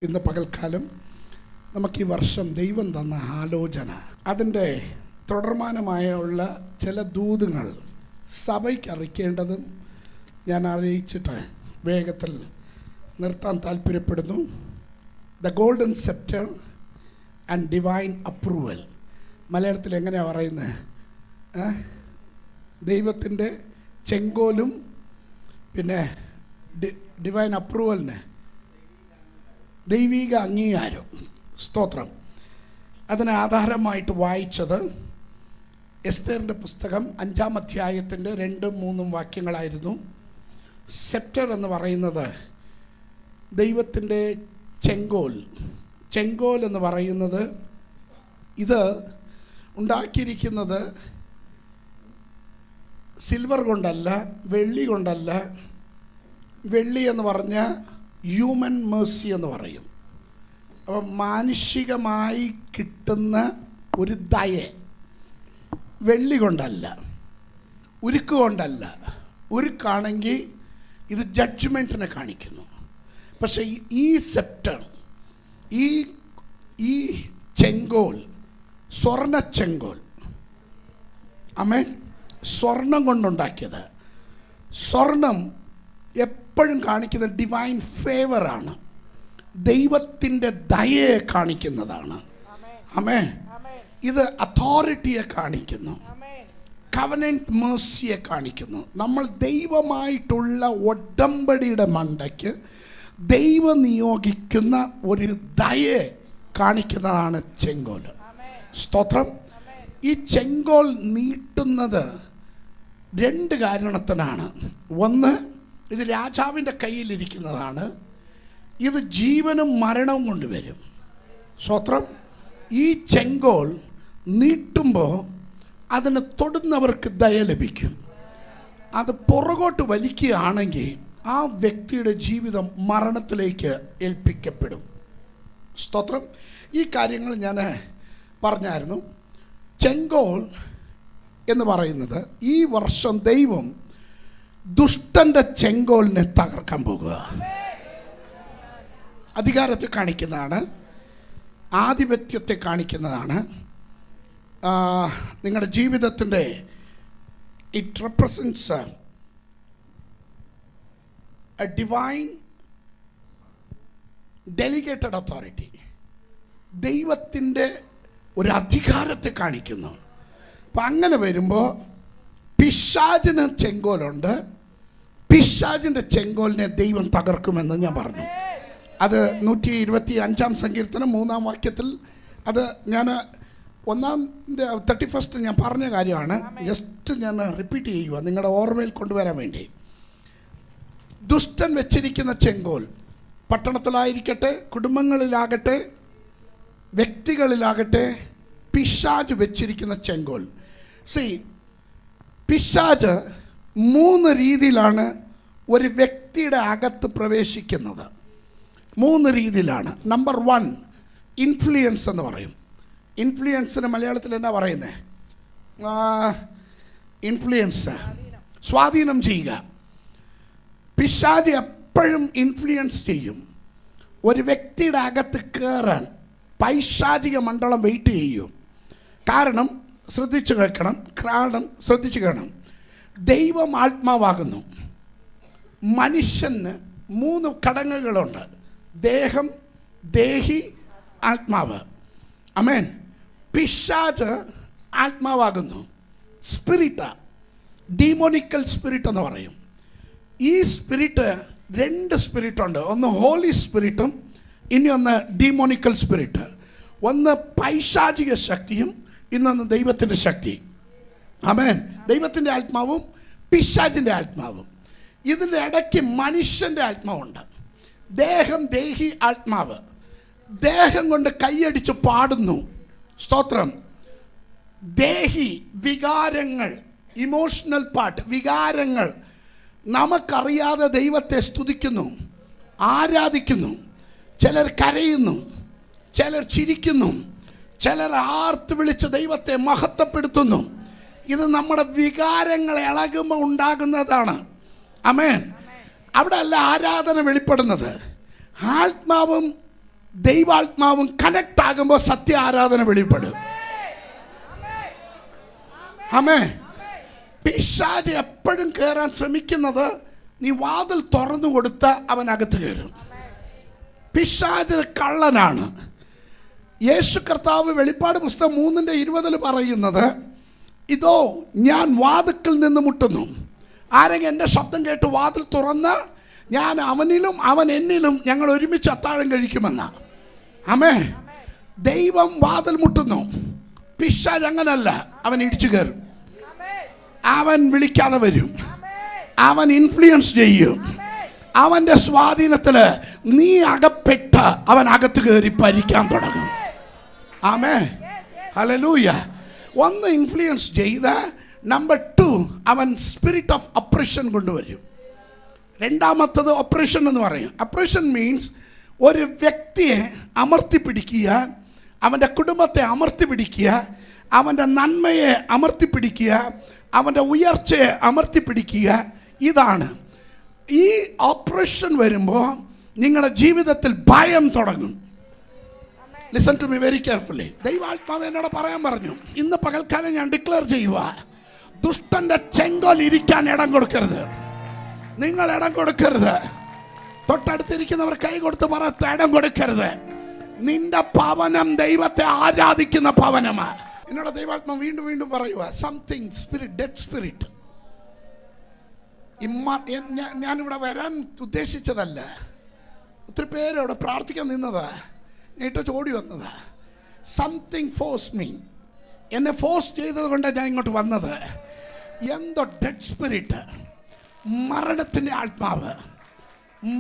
ഇന്ന് പകൽക്കാലം നമുക്ക് ഈ വർഷം ദൈവം തന്ന ആലോചന, അതിൻ്റെ തുടർമാനമായുള്ള ചില ദൂതുകൾ സഭയ്ക്ക് അറിയിക്കേണ്ടതും ഞാൻ അറിയിച്ചിട്ട് വേഗത്തിൽ നിർത്താൻ താല്പര്യപ്പെടുന്നു. The golden sceptre and divine approval. മലയാളത്തിൽ എങ്ങനെയാണ് പറയുന്നത്? ദൈവത്തിൻ്റെ ചെങ്കോലും പിന്നെ ഡിവൈൻ അപ്രൂവലിന് ദൈവിക അംഗീകാരം. സ്തോത്രം. അതിന് ആധാരമായിട്ട് വായിച്ചത് എസ്തേറിൻ്റെ പുസ്തകം 5-ാം അധ്യായത്തിൻ്റെ 2-3 വാക്യങ്ങളായിരുന്നു. സെപ്റ്റർ എന്ന് പറയുന്നത് ദൈവത്തിൻ്റെ ചെങ്കോൽ എന്ന് പറയുന്നത്, ഇത് ഉണ്ടാക്കിയിരിക്കുന്നത് സിൽവർ കൊണ്ടല്ല, വെള്ളി കൊണ്ടല്ല. വെള്ളി എന്ന് പറഞ്ഞാൽ ഹ്യൂമൻ മേഴ്സി എന്ന് പറയും. അപ്പം മാനുഷികമായി കിട്ടുന്ന ഒരു ദയ. വെള്ളി കൊണ്ടല്ല, ഉരുക്ക് കൊണ്ടല്ല. ഉരുക്കാണെങ്കിൽ ഇത് ജഡ്ജ്മെൻറ്റിനെ കാണിക്കുന്നു. പക്ഷേ ഈ സെപ്റ്റർ, ഈ ചെങ്കോൽ സ്വർണ്ണ ചെങ്കോൽ, ആമേൻ, സ്വർണം കൊണ്ടുണ്ടാക്കിയത്. സ്വർണം എപ്പോഴും കാണിക്കുന്ന ഡിവൈൻ ഫേവറാണ്, ദൈവത്തിൻ്റെ ദയയെ കാണിക്കുന്നതാണ്. ആമേൻ. ഇത് അതോറിറ്റിയെ കാണിക്കുന്നു, കവനന്റ് മേഴ്സിയെ കാണിക്കുന്നു. നമ്മൾ ദൈവമായിട്ടുള്ള ഉടമ്പടിയുടെ മണ്ടയ്ക്ക് ദൈവം നിയോഗിക്കുന്ന ഒരു ദയയെ കാണിക്കുന്നതാണ് ചെങ്കോൽ. സ്തോത്രം. ഈ ചെങ്കോൽ നീട്ടുന്നത് 2 കാരണത്തിനാണ്. ഒന്ന്, ഇത് രാജാവിൻ്റെ കയ്യിലിരിക്കുന്നതാണ്. ഇത് ജീവനും മരണവും കൊണ്ടുവരും. സ്തോത്രം. ഈ ചെങ്കോൽ നീട്ടുമ്പോൾ അതിനെ തൊടുന്നവർക്ക് ദയ ലഭിക്കും. അത് പുറകോട്ട് വലിക്കുകയാണെങ്കിൽ ആ വ്യക്തിയുടെ ജീവിതം മരണത്തിലേക്ക് ഏൽപ്പിക്കപ്പെടും. സ്തോത്രം. ഈ കാര്യങ്ങൾ ഞാൻ പറഞ്ഞായിരുന്നു. ചെങ്കോൽ എന്ന് പറയുന്നത് ഈ വർഷം ദൈവം ദുഷ്ടൻ്റെ ചെങ്കോലിനെ തകർക്കാൻ പോകുക. അധികാരത്തെ കാണിക്കുന്നതാണ്, ആധിപത്യത്തെ കാണിക്കുന്നതാണ്. നിങ്ങളുടെ ജീവിതത്തിൻ്റെ it represents A divine delegated authority. ദൈവത്തിൻ്റെ ഒരു അധികാരത്തെ കാണിക്കുന്നു. അപ്പം അങ്ങനെ വരുമ്പോൾ പിശാചിന് ചെങ്കോലുണ്ട്. പിശാചിൻ്റെ ചെങ്കോലിനെ ദൈവം തകർക്കുമെന്ന് ഞാൻ പറഞ്ഞു. അത് 125-ാം സങ്കീർത്തനം 3-ാം വാക്യത്തിൽ, അത് ഞാൻ 31 ഞാൻ പറഞ്ഞ കാര്യമാണ്. ജസ്റ്റ് ഞാൻ റിപ്പീറ്റ് ചെയ്യുക നിങ്ങളുടെ ഓർമ്മയിൽ കൊണ്ടുവരാൻ വേണ്ടി. ദുഷ്ടൻ വെച്ചിരിക്കുന്ന ചെങ്കോൽ, പട്ടണത്തിലായിരിക്കട്ടെ, കുടുംബങ്ങളിലാകട്ടെ, വ്യക്തികളിലാകട്ടെ, പിശാച് വെച്ചിരിക്കുന്ന ചെങ്കോൽ. പിശാച് 3 രീതിയിലാണ് ഒരു വ്യക്തിയുടെ അകത്ത് പ്രവേശിക്കുന്നത്. 3 രീതിയിലാണ്. നമ്പർ 1, ഇൻഫ്ലുവൻസ് എന്ന് പറയും. ഇൻഫ്ലുവൻസിന് മലയാളത്തിൽ എന്നാ പറയുന്നത്? ഇൻഫ്ലുവൻസ്, സ്വാധീനം ചെയ്യുക. പിശാച് എപ്പോഴും ഇൻഫ്ലുവൻസ് ചെയ്യും. ഒരു വ്യക്തിയുടെ അകത്ത് കയറാൻ പൈശാചിക മണ്ഡലം വെയിറ്റ് ചെയ്യും. കാരണം ശ്രദ്ധിച്ചു കേൾക്കണം. ദൈവം ആത്മാവാകുന്നു. മനുഷ്യന് 3 ഘടകങ്ങളുണ്ട്: ദേഹം, ദേഹി, ആത്മാവ്. ആമേൻ. പിശാച് ആത്മാവാകുന്നു. സ്പിരിറ്റ്, ഡീമോണിക്കൽ സ്പിരിറ്റ് എന്ന് പറയും. ഈ സ്പിരിറ്റ് 2 സ്പിരിറ്റുണ്ട്. ഒന്ന് ഹോളി സ്പിരിറ്റും ഇനി ഒന്ന് ഡീമോണിക്കൽ സ്പിരിറ്റ്. ഒന്ന് പൈശാചിക ശക്തിയും ഇന്നൊന്ന് ദൈവത്തിൻ്റെ ശക്തി. ആമേൻ. ദൈവത്തിൻ്റെ ആത്മാവും പിശാചിൻ്റെ ആത്മാവും. ഇതിൻ്റെ ഇടയ്ക്ക് മനുഷ്യൻ്റെ ആത്മാവുണ്ട്. ദേഹം, ദേഹി, ആത്മാവ്. ദേഹം കൊണ്ട് കൈയടിച്ച് പാടുന്നു. സ്തോത്രം. ദേഹി, വികാരങ്ങൾ, ഇമോഷണൽ പാർട്ട്, വികാരങ്ങൾ. നമുക്കറിയാതെ ദൈവത്തെ സ്തുതിക്കുന്നു, ആരാധിക്കുന്നു. ചിലർ കരയുന്നു, ചിലർ ചിരിക്കുന്നു, ചിലർ ആർത്ത് വിളിച്ച് ദൈവത്തെ മഹത്വപ്പെടുത്തുന്നു. ഇത് നമ്മുടെ വികാരങ്ങളെ ഇളകുമ്പോൾ ഉണ്ടാകുന്നതാണ്. ആമേൻ. അവിടെ അല്ല ആരാധന വെളിപ്പെടുന്നത്. ആത്മാവും ദൈവാത്മാവും കണക്ട് ആകുമ്പോൾ സത്യ ആരാധന വെളിപ്പെടും. ആമേ. പിശാച് എപ്പോഴും കയറാൻ ശ്രമിക്കുന്നത് നീ വാതിൽ തുറന്നു കൊടുത്ത അവൻ അകത്ത് കയറും. പിശാച് കള്ളനാണ്. യേശു കർത്താവ് വെളിപ്പാട് പുസ്തകം 3:20 പറയുന്നത്, ഇതോ ഞാൻ വാതിൽക്കൽ നിന്ന് മുട്ടുന്നു, ആരെങ്കിലും എൻ്റെ ശബ്ദം കേട്ട് വാതിൽ തുറന്ന് ഞാൻ അവനിലും അവൻ എന്നിലും ഞങ്ങൾ ഒരുമിച്ച് അത്താഴം കഴിക്കുമെന്ന്. ആമേ. ദൈവം വാതിൽ മുട്ടുന്നു. പിശാച് അങ്ങനല്ല, അവൻ ഇടിച്ചു കയറും. അവൻ വിളിക്കാതെ വരും. അവൻ ഇൻഫ്ലുവൻസ് ചെയ്യും. അവൻ്റെ സ്വാധീനത്തിൽ നീ അകപ്പെട്ട് അവൻ അകത്ത് കയറി ഭരിക്കാൻ തുടങ്ങും. ആമേ. ഹല്ലേലൂയ. ഒന്ന് ഇൻഫ്ലുവൻസ് ചെയ്ത് നമ്പർ 2 അവൻ സ്പിരിറ്റ് ഓഫ് ഒപ്രഷൻ കൊണ്ടുവരും. രണ്ടാമത്തത് ഒപ്രഷൻ എന്ന് പറയും. ഒപ്രഷൻ മീൻസ് ഒരു വ്യക്തിയെ അമർത്തി പിടിക്കുക, അവൻ്റെ കുടുംബത്തെ അമർത്തി പിടിക്കുക, അവൻ്റെ നന്മയെ അമർത്തി പിടിക്കുക, അവൻ്റെ ഉയർച്ചയെ അമർത്തി പിടിക്കുക. ഇതാണ്. ഈ ഓപ്പറേഷൻ വരുമ്പോൾ നിങ്ങളുടെ ജീവിതത്തിൽ ഭയം തുടങ്ങും. Listen to me very carefully. ദൈവാത്മാവ് എന്നോട് പറയാൻ പറഞ്ഞു, ഇന്ന് പകൽക്കാലം ഞാൻ ഡിക്ലെയർ ചെയ്യുക, ദുഷ്ടന്റെ ചെങ്കോൽ ഇരിക്കാൻ ഇടം കൊടുക്കരുത്. നിങ്ങൾ ഇടം കൊടുക്കരുത്. തൊട്ടടുത്തിരിക്കുന്നവർ കൈ കൊടുത്ത് പറ, ഇടം കൊടുക്കരുത്. നിന്റെ ഭവനം ദൈവത്തെ ആരാധിക്കുന്ന ഭവനമാണ്. എന്നോട് ദൈവാത്മാവ് വീണ്ടും വീണ്ടും പറയുക, സംതിങ് സ്പിരിറ്റ്, ഡെഡ് സ്പിരിറ്റ്. ഞാനിവിടെ വരാൻ ഉദ്ദേശിച്ചതല്ല. ഒത്തിരി പേര് അവിടെ പ്രാർത്ഥിക്കാൻ നിന്നതാ, ഞാൻ ഓടി വന്നതാ. Something force me. എന്നെ ഫോഴ്സ് ചെയ്തത് കൊണ്ടാണ് ഞാൻ ഇങ്ങോട്ട് വന്നത്. എന്തോ ഡെഡ് സ്പിരിറ്റ്, മരണത്തിൻ്റെ ആത്മാവ്,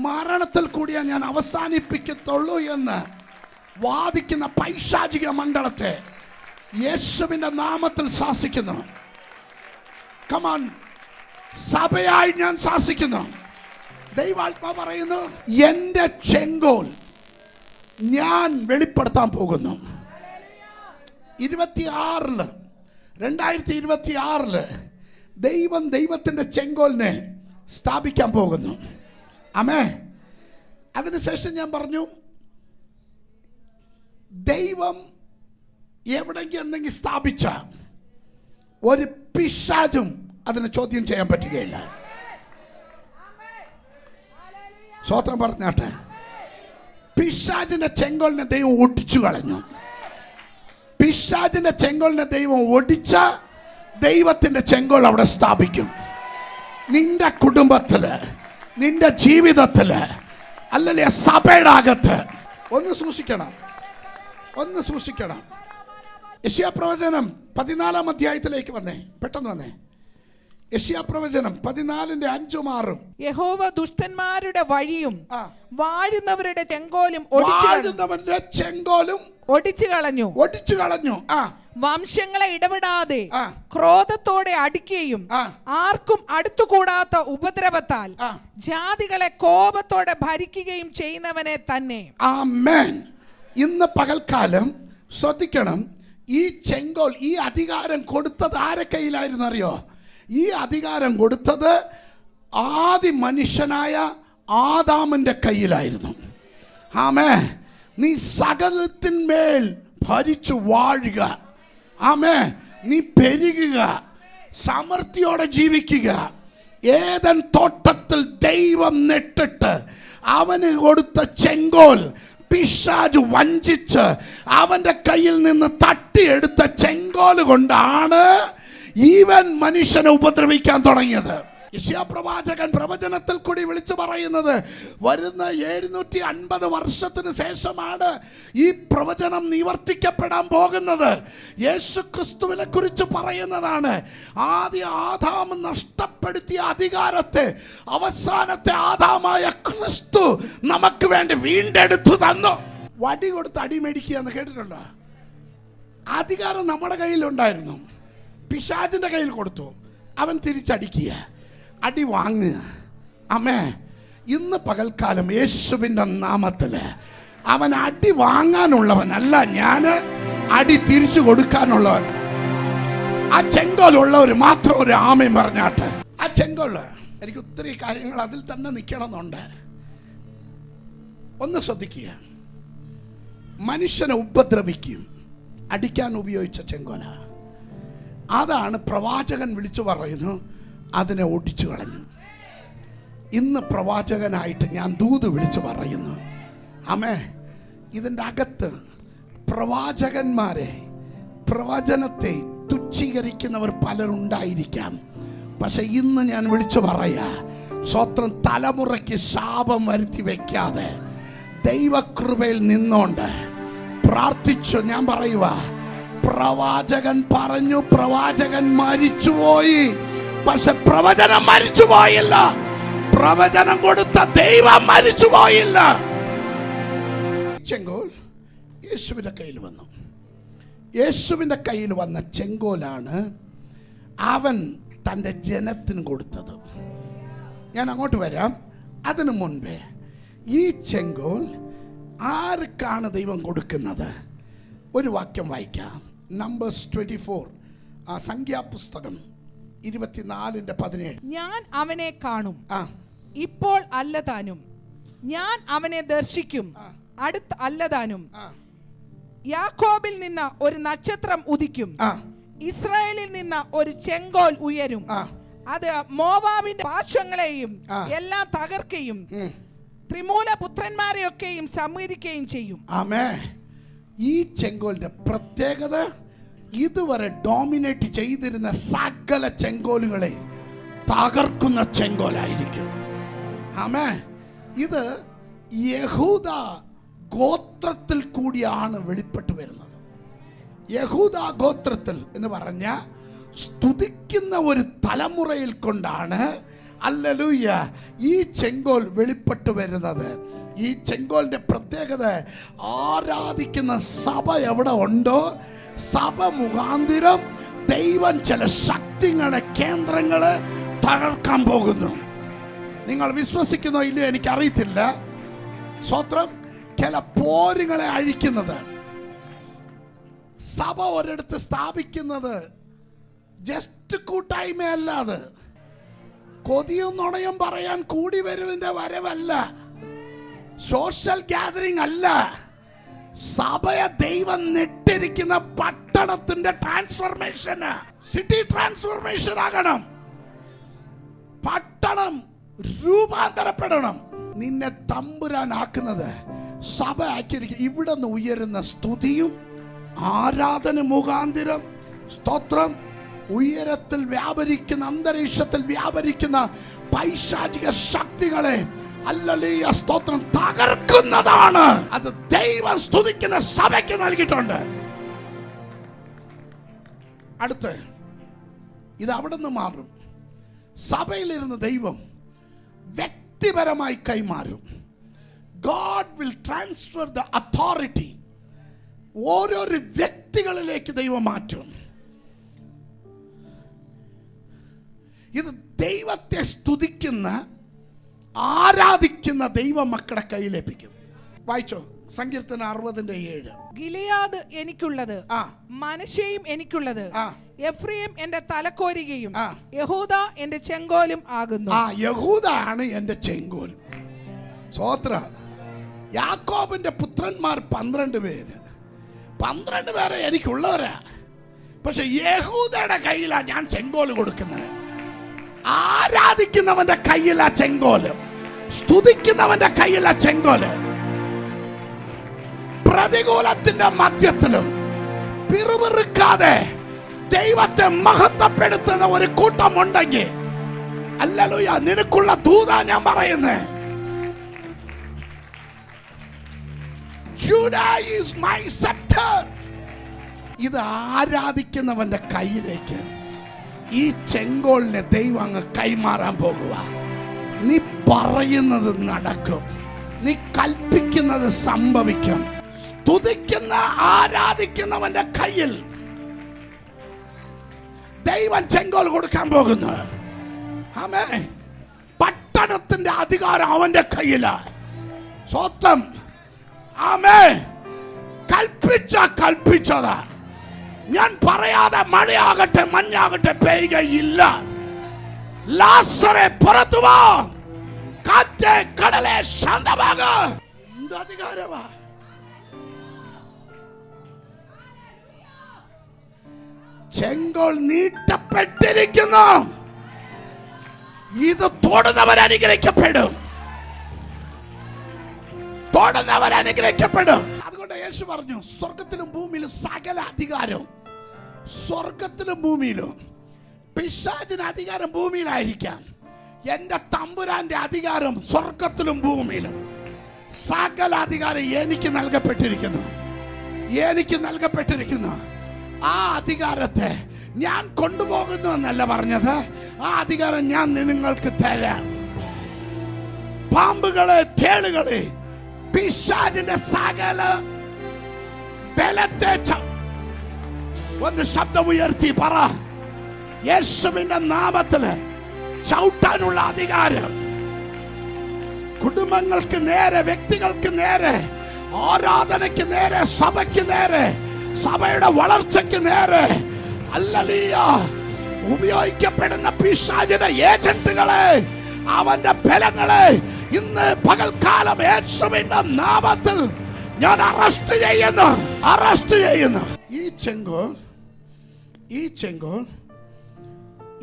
മരണത്തിൽ കൂടിയാ ഞാൻ അവസാനിപ്പിക്കത്തുള്ളൂ എന്ന് വാദിക്കുന്ന പൈശാചിക മണ്ഡലത്തെ യേശുവിൻ്റെ നാമത്തിൽ ശാസിക്കുന്നു. കമാൻ, സഭയായി ഞാൻ ശാസിക്കുന്നു. ദൈവാത്മാവ് പറയുന്നു, എൻ്റെ ചെങ്കോൽ ഞാൻ വെളിപ്പെടുത്താൻ പോകുന്നു. 2026 ദൈവം ദൈവത്തിൻ്റെ ചെങ്കോലിനെ സ്ഥാപിക്കാൻ പോകുന്നു. ആമേ. അതിനുശേഷം ഞാൻ പറഞ്ഞു, ദൈവം എവിടെയെങ്കിലും എന്തെങ്കിലും സ്ഥാപിച്ച ഒരു പിശാചും അതിനെ ചോദ്യം ചെയ്യാൻ പറ്റുകയില്ല. സ്വത്രം പറഞ്ഞാട്ടെ. പിശാചിന്റെ ചെങ്കോലിനെ ദൈവം ഒടിച്ചു കളഞ്ഞു. പിശാചിന്റെ ചെങ്കോലിനെ ദൈവം ഒടിച്ച ദൈവത്തിന്റെ ചെങ്കോൽ അവിടെ സ്ഥാപിക്കും. നിന്റെ കുടുംബത്തില്, നിന്റെ ജീവിതത്തില്, അല്ലല്ലേ സഭയുടെ അകത്ത്. ഒന്ന് സൂക്ഷിക്കണം, ഒന്ന് സൂക്ഷിക്കണം. യെശയ്യാ പ്രവചനം 14 അധ്യായത്തിലേക്ക് വന്നേ, പെട്ടെന്ന് വന്നേ. യെശയ്യാ പ്രവചനം 14:5-6. യഹോവ ദുഷ്ടന്മാരുടെ വഴിയും വാഴുന്നവരുടെ ചെങ്കോലും ഒടിച്ചു കളഞ്ഞു. വംശങ്ങളെ ഇടപെടാതെ ക്രോധത്തോടെ അടിക്കുകയും ആർക്കും അടുത്തുകൂടാത്ത ഉപദ്രവത്താൽ ജാതികളെ കോപത്തോടെ ഭരിക്കുകയും ചെയ്യുന്നവനെ തന്നെ. ആമേൻ. ഇന്ന് പകൽക്കാലം ശ്രദ്ധിക്കണം. ഈ ചെങ്കോൽ, ഈ അധികാരം കൊടുത്തത് ആരെ കയ്യിലായിരുന്നു അറിയോ? ഈ അധികാരം കൊടുത്തത് ആദി മനുഷ്യനായ ആദാമിൻ്റെ കയ്യിലായിരുന്നു. ആമേ. നീ സകലത്തിന്മേൽ ഭരിച്ചു വാഴുക. ആമേ. നീ പെരുകുക, സമൃദ്ധിയോടെ ജീവിക്കുക. ഏദൻ തോട്ടത്തിൽ ദൈവം നെട്ടിട്ട് അവന് കൊടുത്ത ചെങ്കോൽ പിശാച് വഞ്ചിച്ച് അവന്റെ കയ്യിൽ നിന്ന് തട്ടിയെടുത്ത ചെങ്കോൽ കൊണ്ടാണ് ഈവൻ മനുഷ്യനെ ഉപദ്രവിക്കാൻ തുടങ്ങിയത്. യെശയ്യാ പ്രവാചകൻ പ്രവചനത്തിൽ കൂടി വിളിച്ചു പറയുന്നത്, വരുന്ന 750 വർഷത്തിന് ശേഷമാണ് ഈ പ്രവചനം നിവർത്തിക്കപ്പെടാൻ പോകുന്നത്. യേശു ക്രിസ്തുവിനെ കുറിച്ച് പറയുന്നതാണ്. ആദ്യ ആദാം നഷ്ടപ്പെടുത്തിയ അധികാരത്തെ അവസാനത്തെ ആദാമായ ക്രിസ്തു നമുക്ക് വേണ്ടി വീണ്ടെടുത്തു തന്നു. വടി കൊടുത്ത് അടി മേടിക്കുക എന്ന് കേട്ടിട്ടുണ്ടോ? അധികാരം നമ്മുടെ കയ്യിലുണ്ടായിരുന്നു, പിശാചിന്റെ കയ്യിൽ കൊടുത്തു, അവൻ തിരിച്ചടിക്കുക, അടി വാങ്ങുക. അമ്മേ. ഇന്ന് പകൽക്കാലം യേശുവിൻ്റെ നാമത്തിൽ അവൻ അടി വാങ്ങാനുള്ളവനല്ല, ഞാൻ അടി തിരിച്ചു കൊടുക്കാനുള്ളവൻ. ആ ചെങ്കോലുള്ളവർ മാത്രം ഒരു ആമയും പറഞ്ഞാട്ടെ. ആ ചെങ്കോല് എനിക്ക് ഒത്തിരി കാര്യങ്ങൾ അതിൽ തന്നെ നിൽക്കണമെന്നുണ്ട്. ഒന്ന് ശ്രദ്ധിക്കുക. മനുഷ്യനെ ഉപദ്രവിക്കും. അടിക്കാൻ ഉപയോഗിച്ച ചെങ്കോല. അതാണ് പ്രവാചകൻ വിളിച്ചു പറയുന്നു, അതിനെ ഒടിച്ചു കളഞ്ഞു. ഇന്ന് പ്രവാചകനായിട്ട് ഞാൻ ദൂത് വിളിച്ചു പറയുന്നു. ആമേ. ഇതിൻ്റെ അകത്ത് പ്രവാചകന്മാരെ, പ്രവചനത്തെ തുച്ഛീകരിക്കുന്നവർ പലരുണ്ടായിരിക്കാം. പക്ഷെ ഇന്ന് ഞാൻ വിളിച്ചു പറയാ, സ്വത്രം തലമുറയ്ക്ക് ശാപം വരുത്തി വെക്കാതെ ദൈവകൃപയിൽ നിന്നോണ്ട് പ്രാർത്ഥിച്ചു. ഞാൻ പറയുക, പ്രവാചകൻ പറഞ്ഞു, പ്രവാചകൻ മരിച്ചുപോയി. പക്ഷെ പ്രവചനം മരിച്ചുപോയില്ല. പ്രവചനം കൊടുത്ത ദൈവം മരിച്ചുപോയില്ല. ചെങ്കോൽ യേശുവിന്റെ കയ്യിൽ വന്നു. യേശുവിന്റെ കയ്യിൽ വന്ന ചെങ്കോലാണ് അവൻ തൻ്റെ ജനത്തിന് കൊടുത്തത്. ഞാൻ അങ്ങോട്ട് വരാം. അതിനു മുൻപേ ഈ ചെങ്കോൽ ആർക്കാണ് ദൈവം കൊടുക്കുന്നത്? ഒരു വാക്യം വായിക്കാം. നമ്പേഴ്സ് 24, സംഖ്യാപുസ്തകം 24:17. ഞാൻ അവനെ കാണും, ഇപ്പോൾ അല്ലതാനും. ഞാൻ അവനെ ദർശിക്കും, അടുത്ത് അല്ലതാനും. യാക്കോബിൽ നിന്ന് ഒരു നക്ഷത്രം ഉദിക്കും, ഇസ്രായേലിൽ നിന്ന് ഒരു ചെങ്കോൽ ഉയരും. അത് മോവാബിന്റെ പാർശ്വങ്ങളെയും എല്ലാം തകർക്കുകയും ത്രിമൂല പുത്രന്മാരെയൊക്കെയും സംഹരിക്കുകയും ചെയ്യും. ആമേൻ. ഈ ചെങ്കോലിന്റെ പ്രത്യേകത, ഇതുവരെ ഡോമിനേറ്റ് ചെയ്തിരുന്ന സകല ചെങ്കോലുകളെ തകർക്കുന്ന ചെങ്കോലായിരിക്കും. ആമേൻ. ഇത് യഹൂദ ഗോത്രത്തിൽ കൂടിയാണ് വെളിപ്പെട്ടു വരുന്നത്. യഹൂദ ഗോത്രത്തിൽ എന്ന് പറഞ്ഞ സ്തുതിക്കുന്ന ഒരു തലമുറയിൽ കൊണ്ടാണ് ഹല്ലേലൂയ ഈ ചെങ്കോൽ വെളിപ്പെട്ടു വരുന്നത്. ഈ ചെങ്കോലിന്റെ പ്രത്യേകത, ആരാധിക്കുന്ന സഭ എവിടെ ഉണ്ടോ, സഭ മുഖാന്തിരം ദൈവം ചില ശക്തികളുടെ കേന്ദ്രങ്ങള് തകർക്കാൻ പോകുന്നു. നിങ്ങൾ വിശ്വസിക്കുന്നോ ഇല്ലയോ എനിക്കറിയത്തില്ല. സ്വത്രം ചില പോരുകളെ അഴിക്കുന്നത്, സഭ ഒരിടത്ത് സ്ഥാപിക്കുന്നത് ജസ്റ്റ് കൂട്ടായ്മയല്ല. അത് കൊതിയും നുണയും പറയാൻ കൂടി വരുവിന്റെ വരവല്ല, സോഷ്യൽ ഗ്യാതറിംഗ് അല്ല. സഭയെ ദൈവം നെട്ടിരിക്കുന്ന പട്ടണത്തിന്റെ ട്രാൻസ്ഫോർമേഷൻ, സിറ്റി ട്രാൻസ്ഫോർമേഷൻ ആകണം. പട്ടണം രൂപാന്തരപ്പെടണം. നിന്നെ തമ്പുരാനാക്കുന്നത് സഭ ആക്കിയിരിക്കും. ഇവിടെ നിന്ന് ഉയരുന്ന സ്തുതിയും ആരാധന മുഖാന്തിരം, സ്തോത്രം, ഉയരത്തിൽ വ്യാപരിക്കുന്ന, അന്തരീക്ഷത്തിൽ വ്യാപരിക്കുന്ന പൈശാചിക ശക്തികളെ ഹല്ലേലൂയ സ്തോത്രം തകർക്കുന്നതാണ്. അത് ദൈവം സ്തുതിക്കുന്ന സഭയ്ക്ക് നൽകിയിട്ടുണ്ട്. അടുത്ത് ഇത് അവിടെ നിന്ന് മാറും. സഭയിലിരുന്ന് ദൈവം വ്യക്തിപരമായി കൈമാറും. God will transfer the authority. ഓരോരോ വ്യക്തികളിലേക്ക് ദൈവം മാറ്റും. ഇത് ദൈവത്തെ സ്തുതിക്കുന്ന, ആരാധിക്കുന്ന ദൈവ മക്കളുടെ കയ്യിലേപ്പിക്കും. വായിച്ചോ, സങ്കീർത്തനം 60:7. ഗിലെയാദ് എനിക്കുള്ളത്, മനശ്ശെയും എനിക്കുള്ളത്. എഫ്രയീം എന്റെ തലക്കോരികയും യഹൂദ എന്റെ ചെങ്കോലും ആകുന്നു. യഹൂദ ആണ് എന്റെ ചെങ്കോൽ. സ്വോത്ര. യാക്കോബിന്റെ പുത്രന്മാർ 12 പേര്. 12 പേരെ എനിക്കുള്ളവരാ. പക്ഷെ യഹൂദയുടെ കയ്യിലാ ഞാൻ ചെങ്കോല് കൊടുക്കുന്നത്. ആരാധിക്കുന്നവന്റെ കയ്യിലാ ചെങ്കോല്, സ്തുതിക്കുന്നവന്റെ കയ്യിലാ ചെങ്കോല്. പ്രതികൂലത്തിന്റെ മധ്യത്തിലും പിറുപിറുക്കാതെ ദൈവത്തെ മഹത്വപ്പെടുത്തുന്ന ഒരു കൂട്ടമുണ്ടെങ്കിൽ, ഹല്ലേലൂയ, നിനക്കുള്ള ദൂതാ ഞാൻ പറയുന്നേ. Judah is my scepter. ഇത് ആരാധിക്കുന്നവന്റെ കയ്യിലേക്ക് ഈ ചെങ്കോളിനെ ദൈവം അങ്ങ് കൈമാറാൻ പോകുക. നീ പറയുന്നത് നടക്കും, നീ കൽപ്പിക്കുന്നത് സംഭവിക്കും. സ്തുതിക്കുന്ന, ആരാധിക്കുന്നവന്റെ കയ്യിൽ ദൈവം ചെങ്കോൽ കൊടുക്കാൻ പോകുന്നു. ആമേൻ. പട്ടണത്തിന്റെ അധികാരം അവന്റെ കയ്യിലാണ്. സ്വന്തം. ആമേൻ. കൽപ്പിച്ചതാ. ഞാൻ പറയാതെ മഴയാകട്ടെ മഞ്ഞാകട്ടെ പെയ്യുകയില്ല. ലാസറെ പുറത്തു വാ, കാറ്റേ കടലെ ശാന്തമാക. എന്ത് അധികാരമാ! ചെങ്കോൽ നീട്ടപ്പെട്ടിരിക്കുന്നു. ഇത് തൊടുന്നവർ അനുഗ്രഹിക്കപ്പെടും. തൊടുന്നവർ അനുഗ്രഹിക്കപ്പെടും. അതുകൊണ്ട് യേശു പറഞ്ഞു, സ്വർഗത്തിലും ഭൂമിയിലും സകല അധികാരം, സ്വർഗത്തിലും ഭൂമിയിലും. പിശാചിന് അധികാരം ഭൂമിയിലായിരിക്കാം, എന്റെ തമ്പുരാന്റെ അധികാരം സ്വർഗത്തിലും ഭൂമിയിലും. സകല അധികാരം എനിക്ക് നൽകപ്പെട്ടിരിക്കുന്നു. എനിക്ക് നൽകപ്പെട്ടിരിക്കുന്നു. ആ അധികാരത്തെ ഞാൻ കൊണ്ടുപോകുന്നു എന്നല്ല പറഞ്ഞത്, ആ അധികാരം ഞാൻ നിങ്ങൾക്ക് തരാം. പാമ്പുകളെ, തേളുകളെ, പിശാചിന്റെ സകല ബലത്തെ ഒന്ന് ശബ്ദമുയർത്തി പറ, യേശുവിന്റെ നാമത്തില് ചവിട്ടാനുള്ള അധികാരം. കുടുംബങ്ങൾക്ക് നേരെ, വ്യക്തികൾക്ക് നേരെ, ആരാധനയ്ക്ക് നേരെ, സഭയ്ക്ക് നേരെ, സഭയുടെ വളർച്ചയ്ക്ക് നേരെ ഹല്ലേലൂയ ഉപയോഗിക്കപ്പെടുന്ന പിശാചിന്റെ ഏജന്റുകളെ, അവന്റെ ബലങ്ങളെ ഇന്ന് പകൽക്കാലം യേശുവിന്റെ നാമത്തിൽ ഞാൻ അറസ്റ്റ് ചെയ്യുന്നു. അറസ്റ്റ് ചെയ്യുന്നു. ഈ ചെങ്കോൽ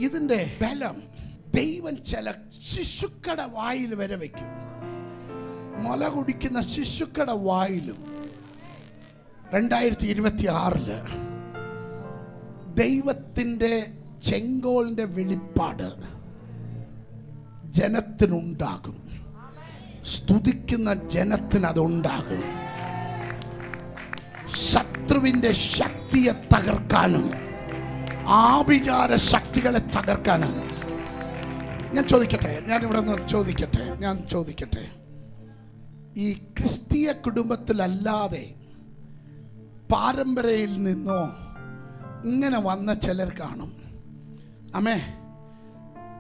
ഇതിന്റെ ബലം ദൈവം ചില ശിശുക്കളുടെ വായിൽ വരെ വെക്കും. മുല കുടിക്കുന്ന ശിശുക്കളുടെ വായിലും 2026 ദൈവത്തിന്റെ ചെങ്കോലിന്റെ വെളിപ്പാട് ജനത്തിനുണ്ടാകും. സ്തുതിക്കുന്ന ജനത്തിന് അതുണ്ടാകും. ശത്രുവിന്റെ ശക്തിയെ തകർക്കാനും ആഭിചാര ശക്തികളെ തകർക്കാനും. ഞാൻ ചോദിക്കട്ടെ, ഞാൻ ചോദിക്കട്ടെ, ഈ ക്രിസ്തീയ കുടുംബത്തിലല്ലാതെ പാരമ്പര്യയിൽ നിന്നോ ഇങ്ങനെ വന്ന ചിലർ കാണും. അമ്മേ,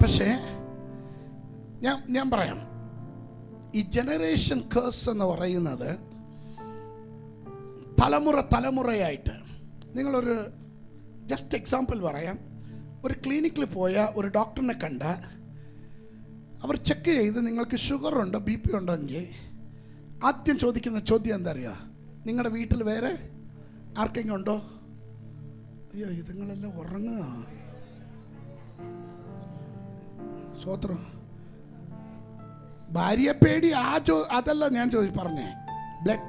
പക്ഷേ ഞാൻ പറയാം, ഈ ജനറേഷൻ കേഴ്സ് എന്ന് പറയുന്നത് തലമുറയായിട്ട്. നിങ്ങളൊരു ജസ്റ്റ് എക്സാമ്പിൾ പറയാം. ഒരു ക്ലിനിക്കിൽ പോയ ഒരു ഡോക്ടറിനെ കണ്ട അവർ ചെക്ക് ചെയ്ത് നിങ്ങൾക്ക് ഷുഗർ ഉണ്ടോ, BP ഉണ്ടോ എങ്കിൽ ആദ്യം ചോദിക്കുന്ന ചോദ്യം എന്താ അറിയുക? നിങ്ങളുടെ വീട്ടിൽ വേറെ ആർക്കെങ്കിലും ഉണ്ടോ? അയ്യോ, ഇതുങ്ങളെല്ലാം ഉറങ്ങുക. സ്വത്രം ഭാര്യയെ പേടി അതല്ല ഞാൻ പറഞ്ഞേ. ബ്ലഡ്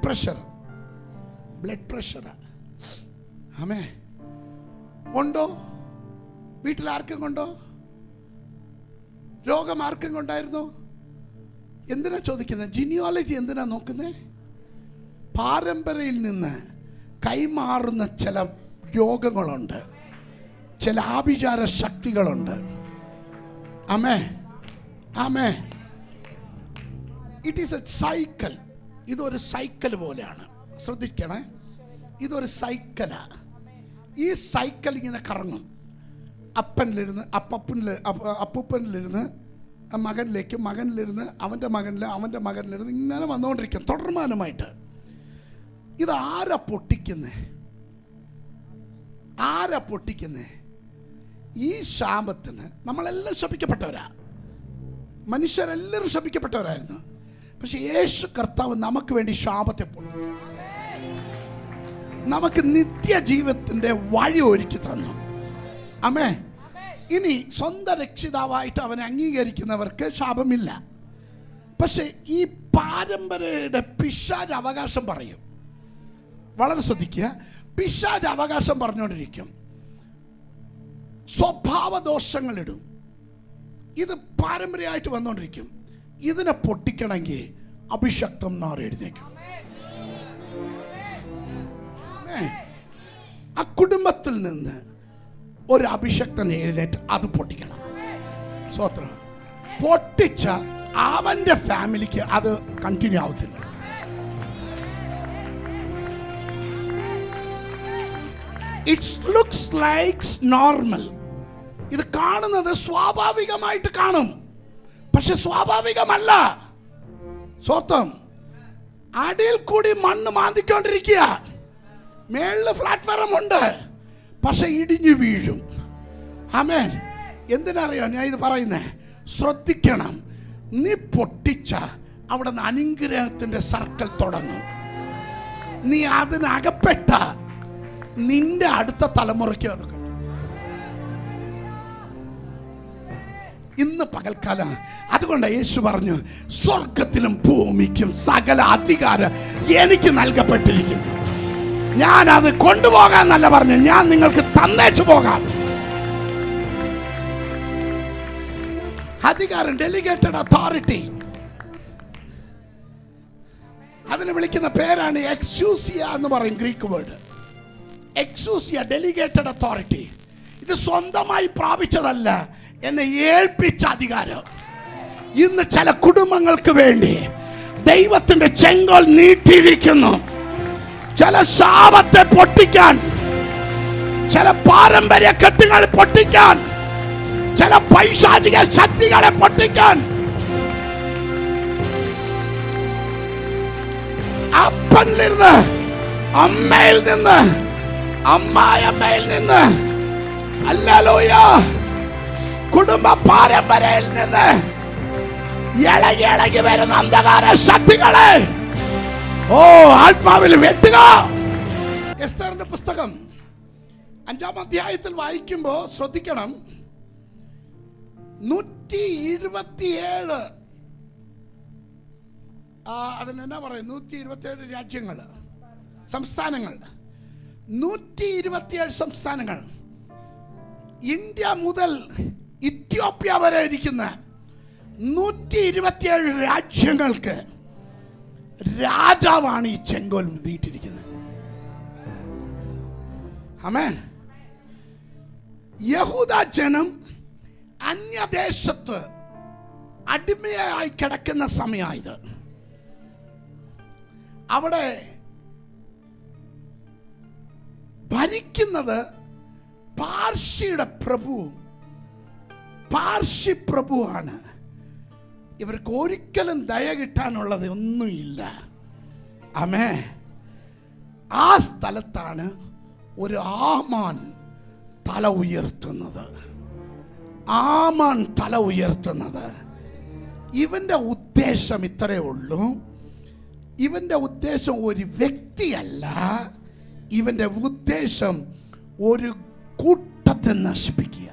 പ്രഷർ ആമേ ഉണ്ടോ? വീട്ടിൽ ആർക്കും കൊണ്ടോ? രോഗം ആർക്കും കൊണ്ടായിരുന്നോ? എന്തിനാ ചോദിക്കുന്നത്? ജിനിയോളജി എന്തിനാ നോക്കുന്നത്? പാരമ്പര്യയിൽ നിന്ന് കൈമാറുന്ന ചില രോഗങ്ങളുണ്ട്, ചില ആഭിചാര ശക്തികളുണ്ട്. ആമേ. It is A cycle. ഇതൊരു സൈക്കിൾ പോലെയാണ്. ശ്രദ്ധിക്കണേ, ഇതൊരു സൈക്കിളാണ്. ഈ സൈക്കിൾ ഇങ്ങനെ കറങ്ങും. അപ്പൂപ്പനിലിരുന്ന് മകനിലേക്ക്, മകനിലിരുന്ന് അവൻ്റെ മകനിലിരുന്ന് ഇങ്ങനെ വന്നുകൊണ്ടിരിക്കും തുടർമാനമായിട്ട്. ഇത് ആരാ പൊട്ടിക്കുന്നേ? ഈ ശാപത്തിന് നമ്മളെല്ലാം ശപിക്കപ്പെട്ടവരാ. മനുഷ്യരെല്ലാവരും ശപിക്കപ്പെട്ടവരായിരുന്നു. പക്ഷെ യേശു കർത്താവ് നമുക്ക് വേണ്ടി ശാപത്തെ പൊട്ടി നമുക്ക് നിത്യജീവത്തിന്റെ വഴി ഒരുക്കി തന്നു. ആമേ. ഇനി സ്വന്തം രക്ഷിതാവായിട്ട് അവനെ അംഗീകരിക്കുന്നവർക്ക് ശാപമില്ല. പക്ഷെ ഈ പാരമ്പര്യയുടെ പിശാച് അവകാശം പറയും. വളരെ ശ്രദ്ധിക്കുക. പിശാച് അവകാശം പറഞ്ഞുകൊണ്ടിരിക്കും, സ്വഭാവദോഷങ്ങളിടും. ഇത് പാരമ്പര്യമായിട്ട് വന്നുകൊണ്ടിരിക്കും. ഇതിനെ പൊട്ടിക്കണമെങ്കിൽ അഭിഷക്തം നാറി എഴുന്നേക്കും. ആ കുടുംബത്തിൽ നിന്ന് ഒരു അഭിഷക്തൻ എഴുന്നേറ്റ് അത് പൊട്ടിക്കണം. സ്വത്രം പൊട്ടിച്ച അവന്റെ ഫാമിലിക്ക് അത് കണ്ടിന്യൂ ആവത്തില്ല. It's looks likes normal. ഇത് കാണുന്നത് സ്വാഭാവികമായിട്ട് കാണും, പക്ഷെ സ്വാഭാവികമല്ല. സ്വത്തം അടിയിൽ കൂടി മണ്ണ് മാന്തിക്കൊണ്ടിരിക്കുക. മേളില് പ്ലാറ്റ്ഫോം ഉണ്ട്, പക്ഷെ ഇടിഞ്ഞു വീഴും. ആമേൻ. എന്തിനറിയോ ഞാൻ ഇത് പറയുന്നേ? ശ്രദ്ധിക്കണം. നീ പൊട്ടിച്ച അവിടെ നിന്ന് അനുഗ്രഹത്തിന്റെ സർക്കിൾ തുടങ്ങും. നീ അതിനകപ്പെട്ട നിന്റെ അടുത്ത തലമുറയ്ക്ക് അത് ഇന്ന് പകൽക്കാലം അതുകൊണ്ട് യേശു പറഞ്ഞു, സ്വർഗത്തിലും ഭൂമിക്കും സകല അധികാരം എനിക്ക് നൽകപ്പെട്ടിരിക്കുന്നു. ഞാൻ അത് കൊണ്ടുപോകാൻ നല്ല പറഞ്ഞു, ഞാൻ നിങ്ങൾക്ക് തന്നേച്ചു പോകാം. അധികാരം, ഡെലിഗേറ്റഡ് അതോറിറ്റി, അതിനെ വിളിക്കുന്ന പേരാണ് എക്സ്യൂസിയ എന്ന് പറയും, ഗ്രീക്ക് വേർഡ് എക്സ്യൂസിയ, ഡെലിഗേറ്റഡ് അതോറിറ്റി. ഇത് സ്വന്തമായി പ്രാപിച്ചതല്ല, എന്നെ ഏൽപ്പിച്ച അധികാരം. ഇന്ന് ചില കുടുംബങ്ങൾക്ക് വേണ്ടി ദൈവത്തിന്റെ ചെങ്കോൽ നീട്ടിയിരിക്കുന്നു. ചില ശാപത്തെ പൊട്ടിക്കാൻ, ചില പാരമ്പര്യ കെട്ടുകൾ പൊട്ടിക്കാൻ, ചില പൈശാചിക ശക്തികളെ പൊട്ടിക്കാൻ. അപ്പനിൽ നിന്ന്, അമ്മയിൽ നിന്ന്, അമ്മായിയമ്മയിൽ നിന്ന്, ഹല്ലേലൂയ, കുടുംബ പാരമ്പര്യയിൽ നിന്ന് ഇളകി ഇളകി വരുന്ന അന്ധകാര ശക്തികളെ ആത്മാവിൽ വെട്ടുക. എസ്തറിന്റെ പുസ്തകം 5-ാം അധ്യായത്തിൽ വായിക്കുമ്പോൾ ശ്രദ്ധിക്കണം, 127 അതിനെന്നാ പറയും, 127 രാജ്യങ്ങൾ, സംസ്ഥാനങ്ങൾ, 127 സംസ്ഥാനങ്ങൾ, ഇന്ത്യ മുതൽ ഇത്യോപ്യ വരെ ഇരിക്കുന്ന 127 രാജ്യങ്ങൾക്ക് രാജാവാണ് ഈ ചെങ്കോൽ നീട്ടിയിരിക്കുന്നത്. ആമേൻ. യഹൂദ ജനം അന്യദേശത്ത് അടിമയായി കിടക്കുന്ന സമയമായത്. അവിടെ ഭരിക്കുന്നത് പാർഷിയുടെ പ്രഭു, പാർഷി പ്രഭുവാണ്. ഇവർക്ക് ഒരിക്കലും ദയ കിട്ടാനുള്ളത് ഒന്നുമില്ല. ആമേ. ആ സ്ഥലത്താണ് ഒരു ആമാൻ തല ഉയർത്തുന്നത്. ആമാൻ തല ഉയർത്തുന്നത്. ഇവന്റെ ഉദ്ദേശം ഇത്രയേ ഉള്ളൂ. ഇവന്റെ ഉദ്ദേശം ഒരു വ്യക്തിയല്ല, ഇവന്റെ ഉദ്ദേശം ഒരു കൂട്ടത്തെ നശിപ്പിക്കുക.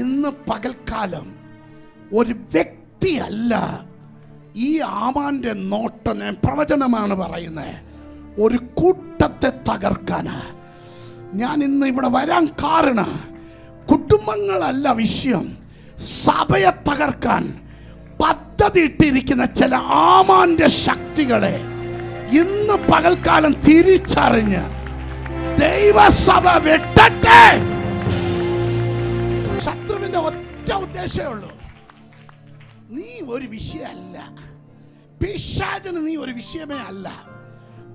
ഇന്ന് പകൽക്കാലം ഒരു വ്യക്തിയല്ല ഈ ആമാന്റെ നോട്ടം, പ്രവചനമാണ് പറയുന്നത്, ഒരു കൂട്ടത്തെ തകർക്കാനാ ഞാൻ ഇന്ന് ഇവിടെ വരാൻ കാരണം. കുടുംബങ്ങളല്ല വിഷയം, സഭയെ തകർക്കാൻ പദ്ധതി ഇട്ടിരിക്കുന്ന ചില ആമാന്റെ ശക്തികളെ ഇന്ന് പകൽക്കാലം തിരിച്ചറിഞ്ഞ് ദൈവസഭ വെട്ടട്ടെ. ശത്രുവിന്റെ ഒറ്റ ഉദ്ദേശമേ ഉള്ളൂ, നീ ഒരു വിഷയമല്ല, പിശാചിന് നീ ഒരു വിഷയമേ അല്ല.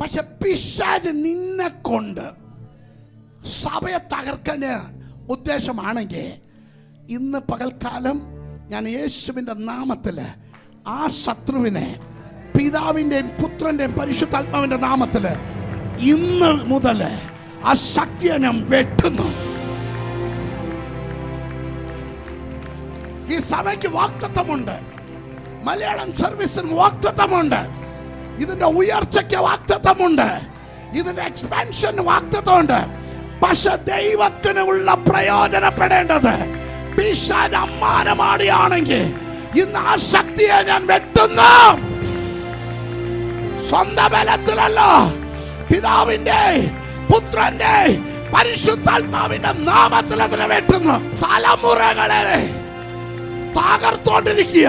പക്ഷെ പിശാച് നിന്നെ കൊണ്ട് സഭയെ തകർക്കാൻ ഉദ്ദേശമാണെങ്കിൽ ഇന്ന് പകൽക്കാലം ഞാൻ യേശുവിൻ്റെ നാമത്തിൽ ആ ശത്രുവിനെ പിതാവിൻ്റെയും പുത്രൻ്റെയും പരിശുദ്ധാത്മാവിൻ്റെ നാമത്തിൽ ഇന്ന് മുതൽ ആ ശക്തിയെ ഞാൻ വെട്ടുന്നു. ഈ സഭയ്ക്ക് വാഗ്ദത്തമുണ്ട്, മലയാളം സർവീസിന് വാഗ്ദത്തമുണ്ട്, ഇതിന്റെ ഉയർച്ചയ്ക്ക് വാഗ്ദത്തമുണ്ട്, ഇതിന്റെ എക്സ്പാൻഷന് വാഗ്ദത്തമുണ്ട്. പക്ഷെ ദൈവത്തിന് ഉള്ള പ്രയോജനപ്പെടേണ്ടത് പിശാച് അമ്മാനമാടിയാണെങ്കിൽ ഇന്ന് ആ ശക്തിയെ ഞാൻ വെട്ടുന്നു. സ്വന്തം ബലത്തിലല്ല, പിതാവിന്റെ പുത്രന്റെ പരിശുദ്ധാത്മാവിന്റെ നാമത്തിൽ അതിനെ വെട്ടുന്നു. തലമുറകളെ തകർത്തോണ്ടിരിക്കുക,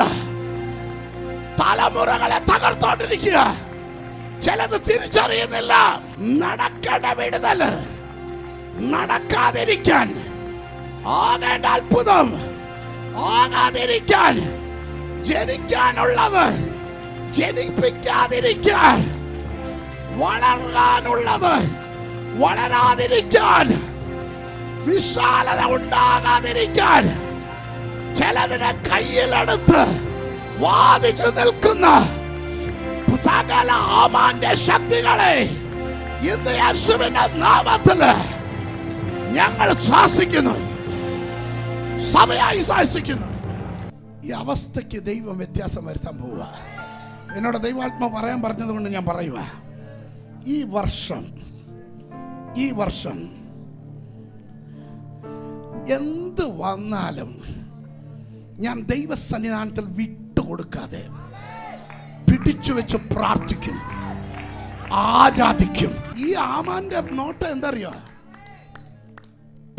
തലമുറകളെ തകർത്തോണ്ടിരിക്കുക. ചിലത് തിരിച്ചറിയുന്നില്ല. നടക്കേണ്ട വിടുതൽ നടക്കാതിരിക്കാൻ, ആകേണ്ട അത്ഭുതം ആകാതിരിക്കാൻ, ജനിക്കാനുള്ളത് ജനിപ്പിക്കാതിരിക്കാൻ, വളരാനുള്ളത് വളരാതിരിക്കാൻ, വിശാലത ഉണ്ടാകാതിരിക്കാൻ, ചിലതിനെ കയ്യിലെടുത്ത് വാദിച്ചു നിൽക്കുന്ന സകല ആമാന്റെ ശക്തികളെ ഇന്ന് യേശുവിന്റെ നാമത്തിൽ ഞങ്ങൾ ശാസിക്കുന്നു, സഭയായി ശാസിക്കുന്നു. ഈ അവസ്ഥയ്ക്ക് ദൈവം വ്യത്യാസം വരുത്താൻ പോവുക. എന്നോട് ദൈവാത്മാവ് പറയാൻ പറഞ്ഞത് കൊണ്ട് ഞാൻ പറയുക, ഈ വർഷം എന്ത് വന്നാലും ഞാൻ ദൈവസന്നിധാനത്തിൽ വിട്ടുകൊടുക്കാതെ പിടിച്ചു വെച്ച് പ്രാർത്ഥിക്കും, ആരാധിക്കും. ഈ ആമാന്റെ നോട്ടം എന്താ അറിയോ?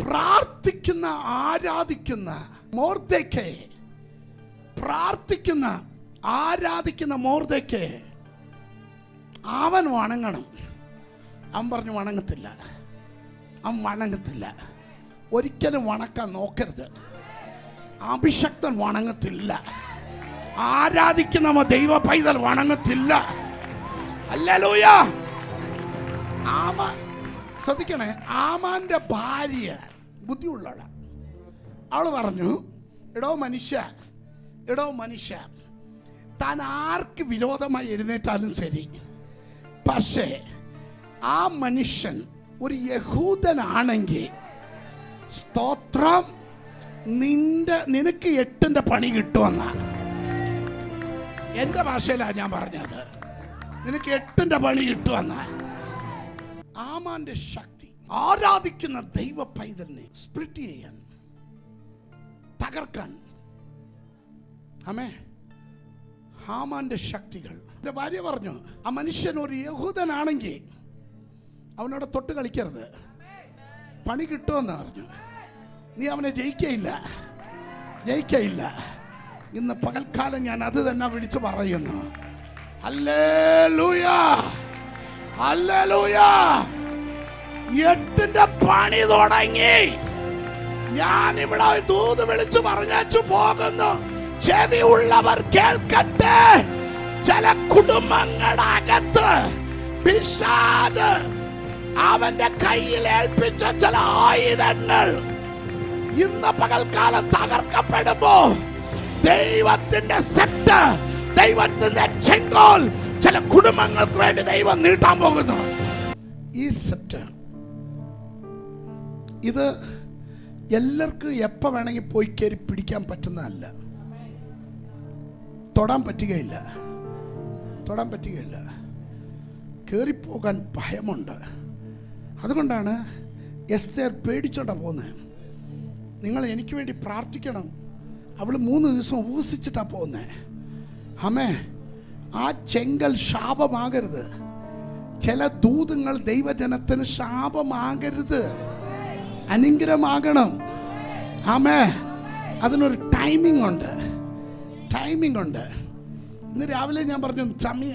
പ്രാർത്ഥിക്കുന്ന, ആരാധിക്കുന്ന മൊർദെഖായി, പ്രാർത്ഥിക്കുന്ന ആരാധിക്കുന്ന മൊർദെഖായി അവൻ വണങ്ങണം. അവൻ പറഞ്ഞു വണങ്ങത്തില്ല, അവൻ വണങ്ങത്തില്ല. ഒരിക്കലും വണക്കാൻ നോക്കരുത്. അഭിഷക്തൻ വണങ്ങത്തില്ല, ആരാധിക്കുന്ന ദൈവ പൈതൽ വണങ്ങത്തില്ല. ഹല്ലേലൂയ. ശ്രദ്ധിക്കണേ, ആമാന്റെ ഭാര്യ ബുദ്ധിയുള്ളവളാ. അവള് പറഞ്ഞു, എടോ മനുഷ്യ, താൻ ആർക്ക് വിരോധമായി എഴുന്നേറ്റാലും ശരി, പക്ഷേ ആ മനുഷ്യൻ ഒരു യഹൂദനാണെങ്കിൽ സ്തോത്രം, നിനക്ക് 8ന്റെ പണി കിട്ടുമെന്ന. എന്റെ ഭാഷയിലാണ് ഞാൻ പറഞ്ഞത്, നിനക്ക് 8ന്റെ പണി കിട്ടുമെന്ന. ആമാന്റെ ശക്തി ആരാധിക്കുന്ന ദൈവ പൈതലിനെ സ്പ്ലിറ്റ് ചെയ്യാൻ, തകർക്കാൻ. ആമേ. ഹാമാന്റെ ശക്തികൾ. എൻ്റെ ഭാര്യ പറഞ്ഞു, ആ മനുഷ്യൻ ഒരു യഹൂദനാണെങ്കിൽ അവനോട് തൊട്ട് കളിക്കരുത്, പണി കിട്ടുമെന്ന് പറഞ്ഞു. നീ അവനെ ജയിക്കയില്ല. ഇന്ന് പകൽക്കാലം ഞാൻ അത് തന്നെ വിളിച്ചു പറയുന്നു. Hallelujah, hallelujah. 8ന്റെ പണി തുടങ്ങി. ഞാൻ ഇവിടെ ദൂത് വിളിച്ചു പറഞ്ഞു പോകുന്നു. ചെവി ഉള്ളവർ കേൾക്കട്ടെ. ചില കുടുംബങ്ങളുടെ അകത്ത് പിശാച് അവന്റെ കയ്യിൽ ഏൽപ്പിച്ച ചില ആയുധങ്ങൾ ഇന്ന് പകൽക്കാലം തകർക്കപ്പെടുമ്പോ ദൈവത്തിന്റെ സെറ്റ്, ദൈവത്തിന്റെ ചെങ്കോൽ ചില കുടുംബങ്ങൾക്ക് വേണ്ടി ദൈവം നീട്ടാൻ പോകുന്നു. ഈ സെറ്റ് ഇത് എല്ലാവർക്കും എപ്പോൾ വേണമെങ്കിൽ പോയി കയറി പിടിക്കാൻ പറ്റുന്നതല്ല. തൊടാൻ പറ്റുകയില്ല. കയറിപ്പോകാൻ ഭയമുണ്ട്. അതുകൊണ്ടാണ് എസ്തേർ പേടിച്ചോണ്ടാ പോകുന്നത്. നിങ്ങൾ എനിക്ക് വേണ്ടി പ്രാർത്ഥിക്കണം. അവൾ 3 ദിവസം ഉപവസിച്ചിട്ടാ പോകുന്നത്. ആമേ. ആ ചെങ്കൽ ശാപമാകരുത്. ചില ദൂതങ്ങൾ ദൈവജനത്തിന് ശാപമാകരുത്, അനുഗ്രഹമാകണം. ആമേ. അതിനൊരു ടൈമിംഗ് ഉണ്ട്. ഇന്ന് രാവിലെ ഞാൻ പറഞ്ഞു,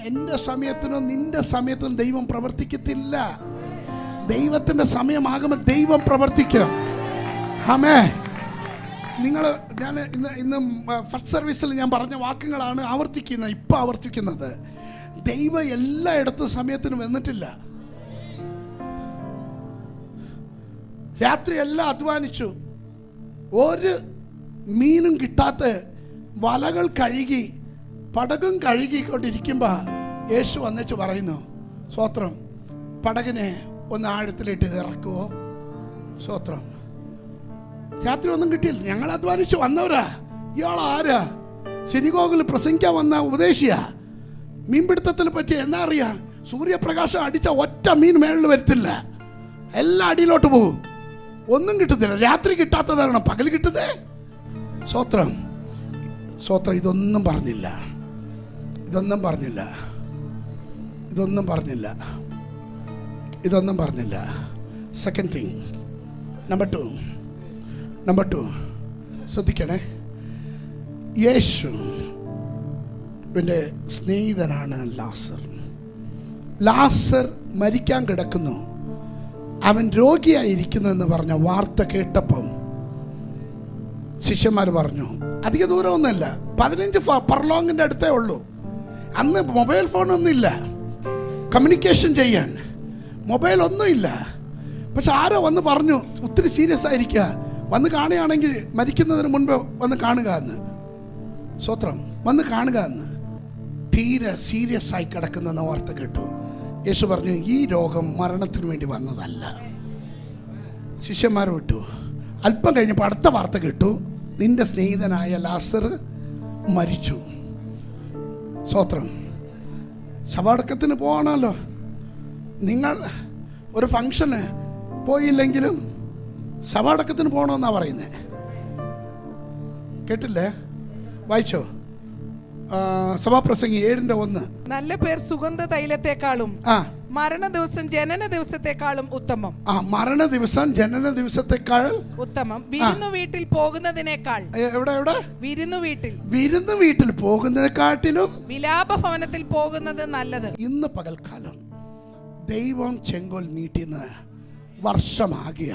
എൻ്റെ സമയത്തിനോ നിന്റെ സമയത്തിനോ ദൈവം പ്രവർത്തിക്കത്തില്ല. ദൈവത്തിൻ്റെ സമയമാകുമ്പോൾ ദൈവം പ്രവർത്തിക്കും. ആമേ. ഞാൻ ഇന്ന് ഫസ്റ്റ് സർവീസിൽ ഞാൻ പറഞ്ഞ വാക്കുകളാണ് ഇപ്പം ആവർത്തിക്കുന്നത്. ദൈവം എല്ലായിടത്തും സമയത്തിന് വന്നിട്ടില്ല. രാത്രി എല്ലാം അധ്വാനിച്ചു, ഒരു മീനും കിട്ടാത്ത വലകൾ കഴുകി പടകും കഴുകിക്കൊണ്ടിരിക്കുമ്പോൾ യേശു വന്നിച്ച് പറയുന്നു, സ്തോത്രം, പടകിനെ ഒന്ന് ആഴത്തിലിട്ട് ഇറക്കുവോ? സ്തോത്രം. രാത്രി ഒന്നും കിട്ടിയില്ല. ഞങ്ങൾ അധ്വാനിച്ച് വന്നവരാ. ഇയാൾ ആരാ? സിനിഗോഗിൽ പ്രസംഗിക്കാൻ വന്ന ഉപദേശിയാ. മീൻപിടുത്തത്തിനെ പറ്റി എന്നാ അറിയാ? സൂര്യപ്രകാശം അടിച്ച ഒറ്റ മീൻ മേളിൽ വരത്തില്ല, എല്ലാം അടിയിലോട്ട് പോകും. ഒന്നും കിട്ടത്തില്ല. രാത്രി കിട്ടാത്തതാണ് പകൽ കിട്ടുന്നേ. സ്തോത്രം. ഇതൊന്നും പറഞ്ഞില്ല. സെക്കൻഡ് തിങ്, നമ്പർ ടു ശ്രദ്ധിക്കണേ. യേശു പിന്നെ സ്നേഹിതനാണ് ലാസർ മരിക്കാൻ കിടക്കുന്നു, അവൻ രോഗിയായിരിക്കുന്നു എന്ന് പറഞ്ഞ വാർത്ത കേട്ടപ്പം ശിഷ്യന്മാർ പറഞ്ഞു, അധിക ദൂരമൊന്നുമില്ല, 15 ഫർലോങ്ങിൻ്റെ അടുത്തേ ഉള്ളൂ. അന്ന് മൊബൈൽ ഫോണൊന്നുമില്ല, കമ്മ്യൂണിക്കേഷൻ ചെയ്യാൻ മൊബൈൽ ഒന്നുമില്ല. പക്ഷെ ആരോ വന്ന് പറഞ്ഞു, ഒത്തിരി സീരിയസ് ആയിരിക്കുക, വന്ന് കാണുകയാണെങ്കിൽ മരിക്കുന്നതിന് മുൻപ് വന്ന് കാണുക എന്ന്. സ്തോത്രം. വന്ന് കാണുക എന്ന്. തീരെ സീരിയസ് ആയി കിടക്കുന്ന വാർത്ത കേട്ടു. യേശു പറഞ്ഞു, ഈ രോഗം മരണത്തിന് വേണ്ടി വന്നതല്ല. ശിഷ്യന്മാർ വിട്ടു. അല്പം കഴിഞ്ഞപ്പോൾ അടുത്ത വാർത്ത കേട്ടു, നിന്റെ സ്നേഹിതനായ ലാസർ മരിച്ചു. സ്തോത്രം. ശവടക്കത്തിന് പോകണമല്ലോ. നിങ്ങൾ ഒരു ഫംഗ്ഷന് പോയില്ലെങ്കിലും ശവടക്കത്തിന് പോകണമെന്നാ പറയുന്നത്. കേട്ടില്ലേ? വായിച്ചോ. സഭാപ്രസംഗി 7:1. നല്ല പേർ സുഗന്ധ തൈലത്തെക്കാളും മരണ ദിവസം ജനന ദിവസത്തെക്കാളും ഉത്തമം. മരണ ദിവസം ജനന ദിവസത്തെക്കാൾ ഉത്തമം. വിരുന്നു വീട്ടിൽ പോകുന്നതിനേക്കാൾ. എവിടെ വിരുന്നു വീട്ടിൽ പോകുന്നതിനെക്കാട്ടിലും വിലാപ ഭവനത്തിൽ പോകുന്നത് നല്ലത്. ഇന്ന് പകൽക്കാലം ദൈവം ചെങ്കോൽ നീട്ടിന്ന് വർഷമാകിയ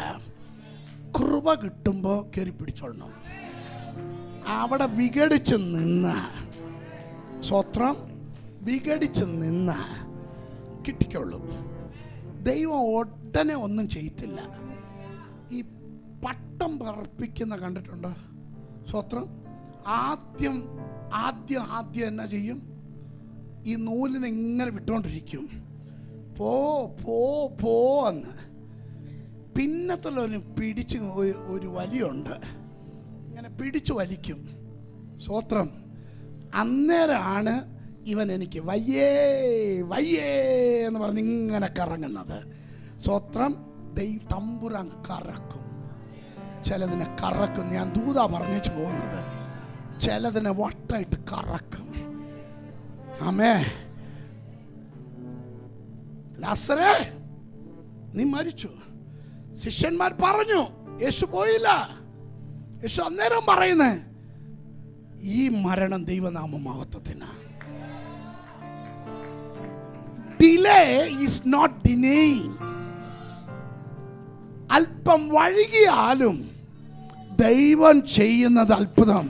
കൃപ കിട്ടുമ്പോൾ കയറി പിടിച്ചോളണം. അവിടെ വിഘടിച്ച് നിന്ന് സ്വത്രം വിഘടിച്ച് നിന്ന് കിട്ടിക്കുള്ളൂ. ദൈവം ഉടനെ ഒന്നും ചെയ്യത്തില്ല. ഈ പട്ടം പറപ്പിക്കുന്ന കണ്ടിട്ടുണ്ടോ? സ്വത്രം ആദ്യം എന്നാ ചെയ്യും? ഈ നൂലിനെ ഇങ്ങനെ വിട്ടുകൊണ്ടിരിക്കും. പോ എന്ന്. പിന്നത്തുള്ളവന് പിടിച്ച് ഒരു വലിയുണ്ട്, ഇങ്ങനെ പിടിച്ചു വലിക്കും. സ്വത്രം അന്നേരമാണ് ഇവൻ എനിക്ക് വയ്യേ എന്ന് പറഞ്ഞ് ഇങ്ങനെ കറങ്ങുന്നത്. സ്വത്രം തമ്പുരാൻ കറക്കും. ചിലതിനെ കറക്കും. ഞാൻ ദൂതാ പറഞ്ഞേച്ചു പോകുന്നത്. ചിലതിനെ വട്ടായിട്ട് കറക്കും. ആമേ. ലാസറേ, നീ മരിച്ചു. ശിഷ്യന്മാർ പറഞ്ഞു, യേശു പോയില്ല. യേശു അന്നേരം പറയുന്നേ, ഈ മരണം ദൈവനാമ മഹത്വത്തിന്. Delay is not denying. അല്പം വൈകിയാലും ദൈവം ചെയ്യുന്നത് അത്ഭുതം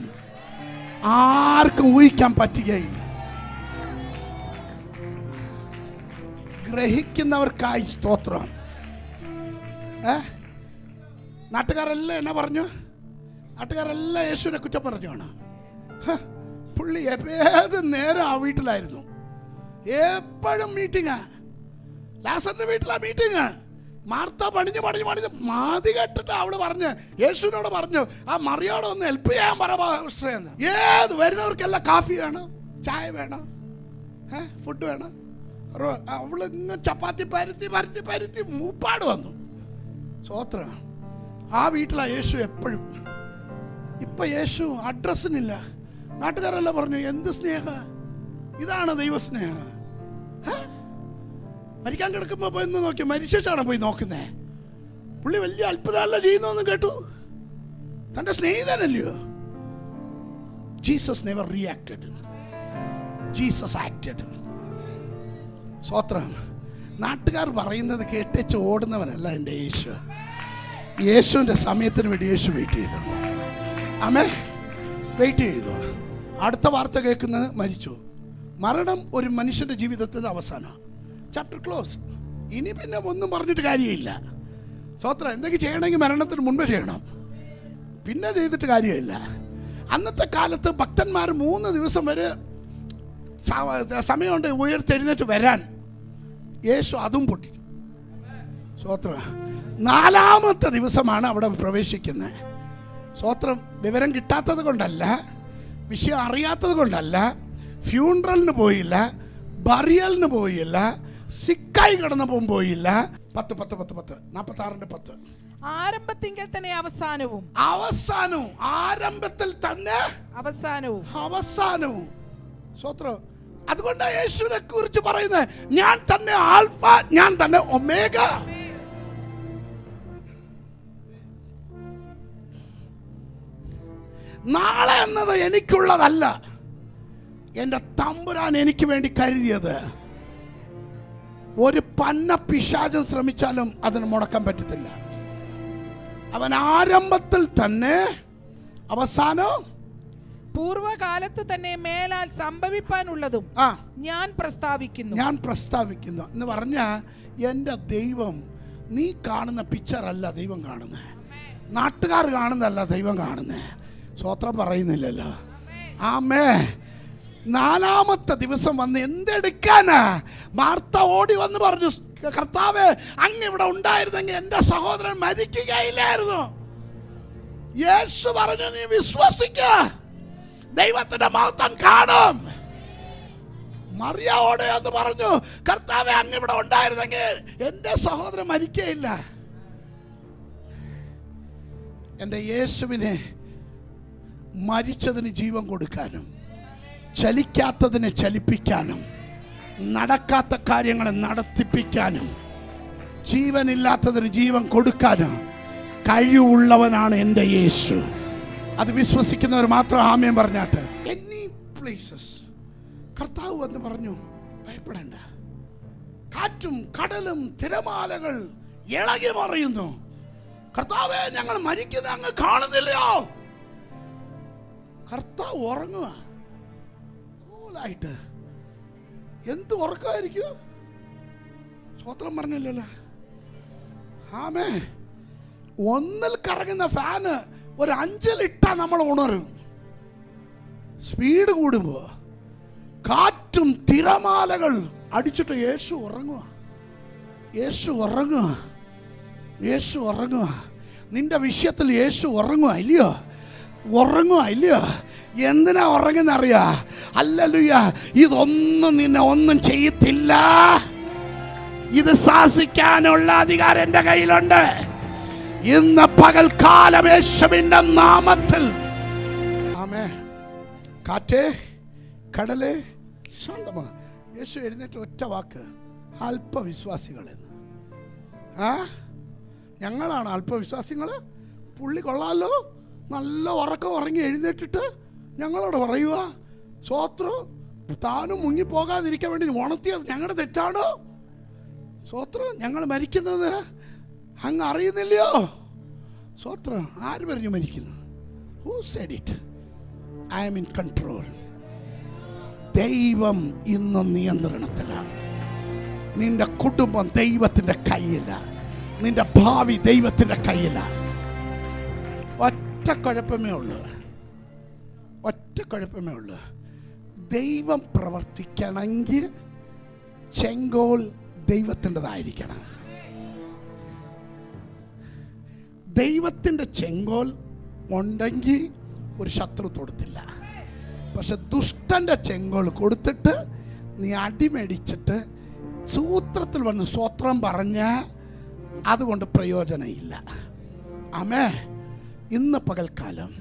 ആർക്കും ഊഹിക്കാൻ പറ്റുകയില്ല. ഗ്രഹിക്കുന്നവർക്കായി സ്തോത്രം. നാട്ടുകാരെല്ലാം എന്നാ പറഞ്ഞു? നാട്ടുകാരെല്ലാം യേശുവിനെ കുറ്റം പറഞ്ഞാണ്. പുള്ളി ഏത് നേരം ആ വീട്ടിലായിരുന്നു. എപ്പോഴും മീറ്റിംഗ്. ലാസറിന്റെ വീട്ടിലാ മീറ്റിംഗ്. മാർത്ത പണിഞ്ഞ് മാതി കേട്ടിട്ട് അവള് പറഞ്ഞു, യേശുവിനോട് പറഞ്ഞു, ആ മറിയോട് ഒന്ന് ഹെൽപ്പ് ചെയ്യാൻ പറയെന്ന്. ഏത് വരുന്നവർക്കെല്ലാം കാഫി വേണം, ചായ വേണം, ഫുഡ് വേണം. അവള് ഇങ്ങനെ ചപ്പാത്തി പരുത്തി മൂപ്പാട് വന്നു. സ്വോത്ര ആ വീട്ടിലാ യേശു എപ്പോഴും. ഇപ്പൊ യേശു അഡ്രസ്സിനില്ല. നാട്ടുകാരെല്ലാം പറഞ്ഞു, എന്ത് സ്നേഹ, ഇതാണ് ദൈവസ്നേഹ. മരിക്കാൻ കിടക്കുമ്പോ പോയി നോക്കി, മരിച്ചാണ് പോയി നോക്കുന്നേ. പുള്ളി വലിയ അത്ഭുതമല്ല ചെയ്യുന്നതെന്ന് കേട്ടു. തന്റെ സ്നേഹിതനല്ലയോ. Jesus never reacted, Jesus acted. സ്വോത്രം. നാട്ടുകാർ പറയുന്നത് കേട്ടേച്ച് ഓടുന്നവനല്ല എൻ്റെ യേശു. യേശുവിൻ്റെ സമയത്തിന് വേണ്ടി യേശു വെയിറ്റ് ചെയ്തു. ആമേ, വെയിറ്റ് ചെയ്തു. അടുത്ത വാർത്ത കേൾക്കുന്നത് മരിച്ചു. മരണം ഒരു മനുഷ്യൻ്റെ ജീവിതത്തിൻ്റെ അവസാനം. Chapter close. ഇനി പിന്നെ ഒന്നും പറഞ്ഞിട്ട് കാര്യമില്ല. സ്വോത്രം. എന്തെങ്കിലും ചെയ്യണമെങ്കിൽ മരണത്തിന് മുൻപ് ചെയ്യണം, പിന്നെ ചെയ്തിട്ട് കാര്യമില്ല. അന്നത്തെ കാലത്ത് ഭക്തന്മാർ 3 ദിവസം വരെ സമയമുണ്ട് ഉയർത്തെഴുന്നേറ്റ് വരാൻ. യേശു അതും പൊട്ടിച്ചു. സ്വോത്രം. 4-ാമത്തെ ദിവസമാണ് അവിടെ പ്രവേശിക്കുന്നത്. സ്വോത്രം. വിവരം കിട്ടാത്തത് കൊണ്ടല്ല, വിഷയം അറിയാത്തത് കൊണ്ടല്ല, ഫ്യൂണറലിന് പോയില്ല, ബറിയലിന് പോയില്ല, സിക്കായി കിടന്നപ്പോൾ പോയില്ല. 10:10 ആരംഭത്തിൽ തന്നെ അവസാനവും ആരംഭത്തിൽ തന്നെ അവസാനവും. സ്വോത്രം. അതുകൊണ്ടാണ് യേശുവിനെ കുറിച്ച് പറയുന്നത്, ഞാൻ തന്നെ ആൽഫ, ഞാൻ തന്നെ ഒമേഗ. നാളെ എന്നത് എനിക്കുള്ളതല്ല, എൻ്റെ തമ്പുരാൻ എനിക്ക് വേണ്ടി കരുതിയത്. ഒരു പന്ന പിശാചം ശ്രമിച്ചാലും അതിന് മുടക്കാൻ പറ്റത്തില്ല. അവൻ ആരംഭത്തിൽ തന്നെ അവസാനം പൂർവകാലത്ത് തന്നെ മേലാൽ സംഭവിപ്പാനുള്ളതും ഞാൻ പ്രസ്താവിക്കുന്നു എന്ന് പറഞ്ഞ, എൻ്റെ ദൈവം നീ കാണുന്ന പിക്ചർ അല്ല ദൈവം കാണുന്നത്, നാട്ടുകാർ കാണുന്നതല്ല ദൈവം കാണുന്നത്. സ്വോത്രം പറയുന്നില്ലല്ലോ. ആമേ. 4-ാമത്തെ ദിവസം വന്ന് എന്തെടുക്കാനാ? മാർത്ത ഓടി വന്ന് പറഞ്ഞു, കർത്താവേ, അങ്ങ് ഇവിടെ ഉണ്ടായിരുന്നെങ്കിൽ എൻ്റെ സഹോദരൻ മരിക്കുകയില്ലായിരുന്നു. യേശു പറഞ്ഞു, നീ വിശ്വസിക്ക, ദൈവത്തിന്റെ മഹത്വം കാണും. മറിയോട് എന്ന് പറഞ്ഞു, കർത്താവേ, അങ്ങ് ഇവിടെ ഉണ്ടായിരുന്നെങ്കിൽ എൻ്റെ സഹോദരൻ മരിക്കുകയില്ല. എൻ്റെ യേശുവിനെ മരിച്ചതിന് ജീവൻ കൊടുക്കാനും, ചലിക്കാത്തതിനെ ചലിപ്പിക്കാനും, നടക്കാത്ത കാര്യങ്ങളെ നടത്തിപ്പിക്കാനും, ജീവനില്ലാത്തതിന് ജീവൻ കൊടുക്കാനും കഴിവുള്ളവനാണ് എൻ്റെ യേശു. അത് വിശ്വസിക്കുന്നവർ മാത്രം ആമേൻ പറഞ്ഞാട്ട്. എനി പ്ലേസസ് കർത്താവ് വന്ന് പറഞ്ഞു, ഭയപ്പെടേണ്ട. കാറ്റും കടലും തിരമാലകൾ ഇളകി മറിയുന്നു. കർത്താവേ, ഞങ്ങൾ മരിക്കുന്ന അങ്ങ് കാണുന്നില്ലയോ? കർത്താവ് ഉറങ്ങുക. എന്ത് ഉറക്കമായിരിക്കും? സ്വത്രം പറഞ്ഞില്ലല്ലോ. ആമേ. ഒന്നിൽ കറങ്ങുന്ന ഫാന് ഒരു 5-ലിട്ടാ നമ്മൾ ഉണരും. സ്പീഡ് കൂടുമ്പോ കാറ്റും തിരമാലകൾ അടിച്ചിട്ട് യേശു ഉറങ്ങുക. യേശു ഉറങ്ങുക. യേശു ഉറങ്ങുക. നിന്റെ വിഷയത്തിൽ യേശു ഉറങ്ങുക ഇല്ലയോ? ഉറങ്ങുക ഇല്ലയോ? എന്തിനാ ഉറങ്ങുന്നറിയാ? ഹല്ലേലൂയ. ഇതൊന്നും നിന്നെ ഒന്നും ചെയ്യത്തില്ല. ഇത് ശാസിക്കാനുള്ള അധികാരം എൻ്റെ കയ്യിലുണ്ട്. ഇന്ന് പകൽക്കാലം യേശുവിന്റെ നാമത്തിൽ ആമേൻ. കാറ്റേ, കടലേ, ശാന്തമാ. യേശു എഴുന്നേറ്റ് ഒറ്റ വാക്ക്, അല്പവിശ്വാസികളെന്ന്. ഞങ്ങളാണ് അല്പവിശ്വാസികൾ. പുള്ളി കൊള്ളാലോ, നല്ല ഉറക്കം ഉറങ്ങി എഴുന്നേറ്റിട്ട് ഞങ്ങളോട് പറയുക സ്വോത്രം. താനും മുങ്ങിപ്പോകാതിരിക്കാൻ വേണ്ടി ഉണർത്തിയത് ഞങ്ങളുടെ തെറ്റാണോ? സ്വോത്രം. ഞങ്ങൾ മരിക്കുന്നത് അങ്ങ് അറിയുന്നില്ലയോ? സ്വോത്രം. ആര് പറഞ്ഞു മരിക്കുന്നു? Who said it? I am in control. ദൈവം ഇന്നും നിയന്ത്രണത്തിലാണ്. നിന്റെ കുടുംബം ദൈവത്തിന്റെ കയ്യിലാണ്. നിന്റെ ഭാവി ദൈവത്തിന്റെ കയ്യിലാണ്. ഒറ്റ കുഴപ്പമേ ഉള്ളൂ. ഒറ്റ കുഴപ്പമേ ഉള്ളൂ. ദൈവം പ്രവർത്തിക്കണമെങ്കിൽ ചെങ്കോൽ ദൈവത്തിൻ്റെതായിരിക്കണം. ദൈവത്തിൻ്റെ ചെങ്കോൽ ഉണ്ടെങ്കിൽ ഒരു ശത്രു തൊടുത്തില്ല. പക്ഷെ ദുഷ്ടൻ്റെ ചെങ്കോൽ കൊടുത്തിട്ട് നീ അടിമേടിച്ചിട്ട് സൂത്രത്തിൽ വന്ന് സ്വത്രം പറഞ്ഞ അതുകൊണ്ട് പ്രയോജനമില്ല. ആമേ. ഇന്ന് പകൽക്കാലം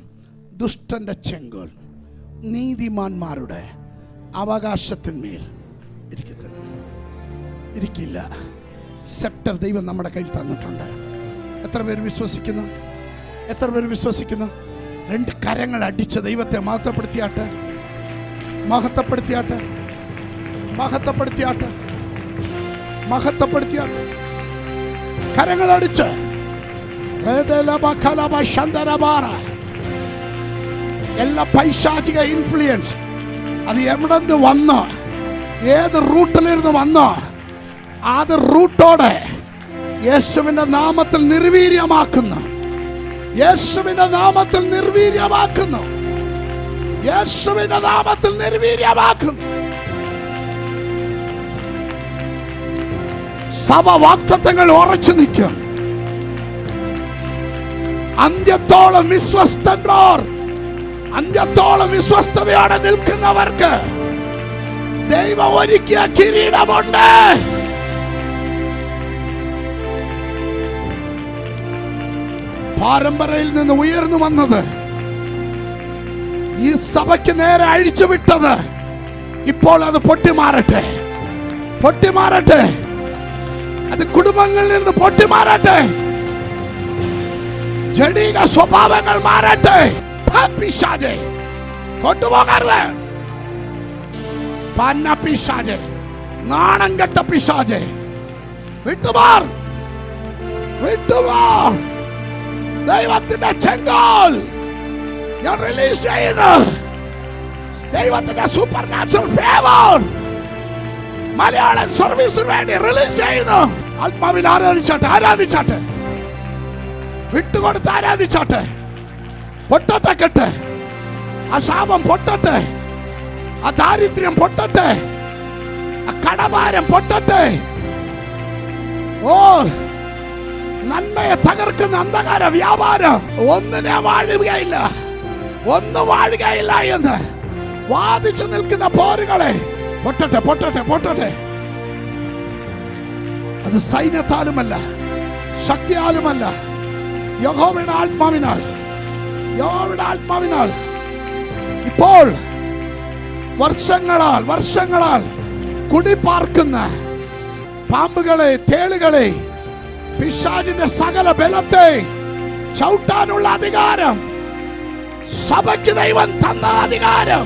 ദുഷ്ടൻ്റെ ചെങ്കോൽ നീതിമാന്മാരുടെ അവകാശത്തിന്മേൽ ഇരിക്കില്ല. സെപ്റ്റർ ദൈവം നമ്മുടെ കയ്യിൽ തന്നിട്ടുണ്ട്. എത്ര പേര് വിശ്വസിക്കുന്നു? എത്ര പേര് വിശ്വസിക്കുന്നു? 2 കരങ്ങൾ അടിച്ച് ദൈവത്തെ മഹത്വപ്പെടുത്തിയാട്ട്, മഹത്വപ്പെടുത്തിയാട്ട്, മഹത്വപ്പെടുത്തിയാട്ട്, മഹത്വപ്പെടുത്തിയാട്ട്. കരങ്ങളടിച്ച് എല്ലാ പൈശാചിക ഇൻഫ്ലുവൻസ് അത് എവിടെ നിന്ന് വന്നോ, ഏത് റൂട്ടിലിരുന്ന് വന്നോ, അത് റൂട്ടോടെ യേശുവിന്റെ നാമത്തിൽ നിർവീര്യമാക്കുന്നു. യേശുവിന്റെ നാമത്തിൽ നിർവീര്യമാക്കുന്നു. യേശുവിന്റെ നാമത്തിൽ നിർവീര്യമാക്കുന്നു. സഭ വാഗ്ദത്തങ്ങൾ ഉറച്ചു നിൽക്കും. അന്ത്യത്തോളം വിശ്വസ്തന്മാർ, അന്ത്യത്തോളം വിശ്വസ്തതയോടെ നിൽക്കുന്നവർക്ക് ദൈവം ഒരുക്കിയ കിരീടമുണ്ട്. പാരമ്പരയിൽ നിന്ന് ഉയർന്നു വന്നത്, ഈ സഭയ്ക്ക് നേരെ അഴിച്ചുവിട്ടത് ഇപ്പോൾ അത് പൊട്ടിമാറട്ടെ, പൊട്ടിമാറട്ടെ. അത് കുടുംബങ്ങളിൽ നിന്ന് പൊട്ടിമാറട്ടെ. ജഡിക സ്വഭാവങ്ങൾ മാറട്ടെ. പിശാചേ കൊണ്ടുപോകരുത്. പന്ന പിശാചേ, നാണം കെട്ട പിശാചേ, വിട്ടുമാർ, വിട്ടുമാർ. ദൈവത്തിന്റെ ചെങ്കോൽ ഞാൻ റിലീസ് ചെയ്യുന്നു. ദൈവത്തിന്റെ സൂപ്പർ നാച്ചുറൽ ഫേവർ മലയാളം സർവീസിന് വേണ്ടി റിലീസ് ചെയ്യുന്നു. ആത്മാവിൽ ആരാധിച്ചാട്ടെ, ആരാധിച്ചാട്ടെ, വിട്ടുകൊടുത്ത് ആരാധിച്ചാട്ടെ. പൊട്ടട്ടെ കെട്ട്, ആ ശാപം പൊട്ടട്ടെ, ആ ദാരിദ്ര്യം പൊട്ടട്ടെ, ആ കടഭാരം പൊട്ടട്ടെ. ഓ, നന്മയെ തകർക്കുന്ന അന്ധകാര വ്യാപാരം ഒന്നിനെ വാഴുകയില്ല, ഒന്നും വാഴുകയില്ല എന്ന് വാദിച്ചു നിൽക്കുന്ന പോരുകളെ പൊട്ടട്ടെ, പൊട്ടട്ടെ, പൊട്ടട്ടെ. അത് സൈന്യത്താലുമല്ല, ശക്തിയാലുമല്ല, യഹോവയുടെ ആത്മാവിനാൽ, യഹോവയുടെ ആത്മാവിനാൽ ഇപ്പോൾ വർഷങ്ങളാൽ കുടിപാർക്കുന്ന പാമ്പുകളെ, തേളുകളെ, പിശാചിന്റെ സകല ബലത്തെ ചവിട്ടാനുള്ള അധികാരം, സഭയ്ക്ക് ദൈവം തന്ന അധികാരം